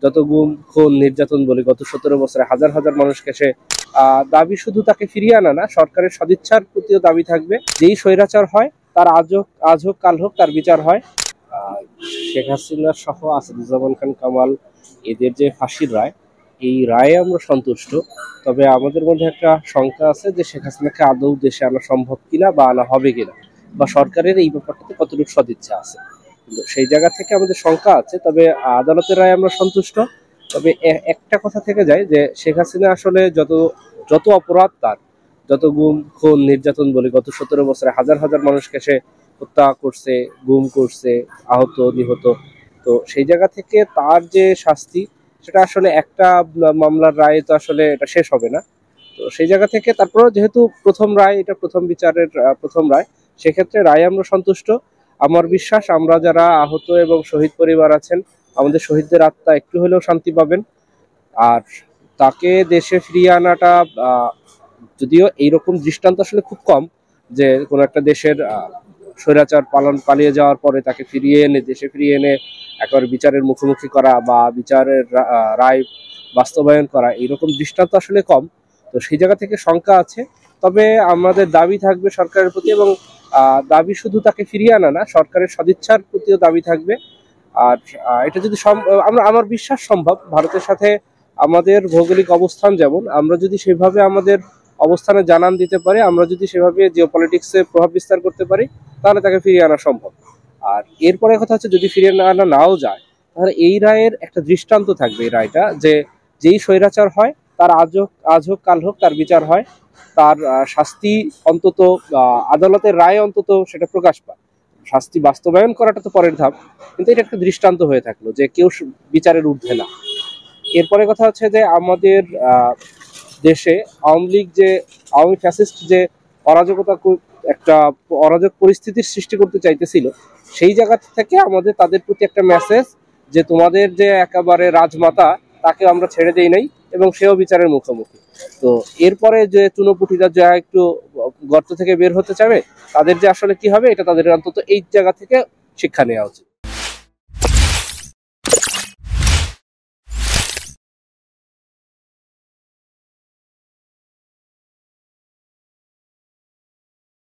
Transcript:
যত গুম খুন নির্যাতন বলি গত 17 বছরে হাজার হাজার মানুষকে সে দাবি শুধু তাকে ফিরিয়ে আনা না, সরকারের সদিচ্ছার প্রতিও দাবি থাকবে। যেই স্বৈরাচার হয় তার আজ হোক কাল হোক তার বিচার হয়। শেখ হাসিনা সহ আসাদুজ্জামান খান কামাল এদের যে ফাঁসির রায়, এই রায়ে আমরা সন্তুষ্ট। তবে আমাদের মধ্যে একটা শঙ্কা আছে যে শেখ হাসিনাকে আদৌ দেশে আনা সম্ভব কিনা বা আনা হবে কিনা, বা সরকারের এই ব্যাপারটাতে কতটুকু সদিচ্ছা আছে, কিন্তু সেই জায়গা থেকে আমাদের শঙ্কা আছে। তবে আদালতের রায়ে আমরা সন্তুষ্ট। তবে একটা কথা থেকে যায় যে শেখ হাসিনা আসলে যত অপরাধ তার, যত গুম খুন নির্যাতন বলি গত 17 বছরে হাজার হাজার মানুষকে সে হত্যা করছে, গুম করছে, আহত নিহত। তো সেই জায়গা থেকে তার যে শাস্তি, সেটা আসলে একটা মামলার রায়ে তো আসলে এটা শেষ হবে না। তো সেই জায়গা থেকে তারপরেও যেহেতু প্রথম রায়, এটা প্রথম বিচারের প্রথম রায়, সেক্ষেত্রে রায়ে আমরা সন্তুষ্ট। আমার বিশ্বাস আমরা যারা আহত এবং শহীদ পরিবার আছেন, আমাদের শহীদদের আত্মা একটু হলেও শান্তি পাবেন। আর তাকে দেশে ফিরিয়ে আনাটা, যদিও এইরকম দৃষ্টান্ত আসলে খুব কম যে কোনো একটা দেশের স্বৈরাচার পালিয়ে যাওয়ার পরে তাকে দেশে ফিরিয়ে এনে একবার বিচারের মুখোমুখি করা বা বিচারের রায় বাস্তবায়ন করা, এইরকম দৃষ্টান্ত আসলে কম। তো সেই জায়গা থেকে শঙ্কা আছে। তবে আমাদের দাবি থাকবে সরকারের প্রতি, এবং দাবি শুধু তাকে ফিরিয়ে আনা না, সরকারের সদিচ্ছার প্রতিও দাবি থাকবে। আর এটা যদি আমার বিশ্বাস সম্ভব, ভারতের সাথে আমাদের ভৌগোলিক অবস্থান যেমন, আমরা যদি সেভাবে আমাদের অবস্থানে জানান দিতে পারি, আমরা যদি সেভাবে জিওপলিটিক্সে প্রভাব বিস্তার করতে পারি, তাহলে তাকে ফিরিয়ে আনা সম্ভব। আর এরপরে কথা হচ্ছে, যদি ফিরিয়ে আনা নাও যায়, তাহলে এই রায়ের একটা দৃষ্টান্ত থাকবে, এই রায়টা যে যেই স্বৈরাচার হয় তার আজ হোক কাল হোক তার বিচার হয়, তার শাস্তি অন্তত আদালতের রায় অন্তত সেটা প্রকাশ পায়। শাস্তি বাস্তবায়ন করাটা তো পরের ধাপ, কিন্তু এটা একটা দৃষ্টান্ত হয়ে থাকলো যে কেউ বিচারের ঊর্ধ্বে না। এরপরে কথা হচ্ছে যে আমাদের দেশে আওয়ামী ফ্যাসিস্ট যে অরাজকতা, একটা অরাজক পরিস্থিতির সৃষ্টি করতে চাইতেছিল, সেই জায়গা থেকে আমাদের তাদের প্রতি একটা মেসেজ যে তোমাদের যে একেবারে রাজমাতা, তাকে আমরা ছেড়ে দেই নাই এবং সেও বিচারের মুখোমুখি। তো এরপরে যে চুনোপুটিরা যা একটু গর্ত থেকে বের হতে চাবে, তাদের যে আসলে কি হবে, এটা তাদের অন্তত এই জায়গা থেকে শিক্ষা নেওয়া উচিত।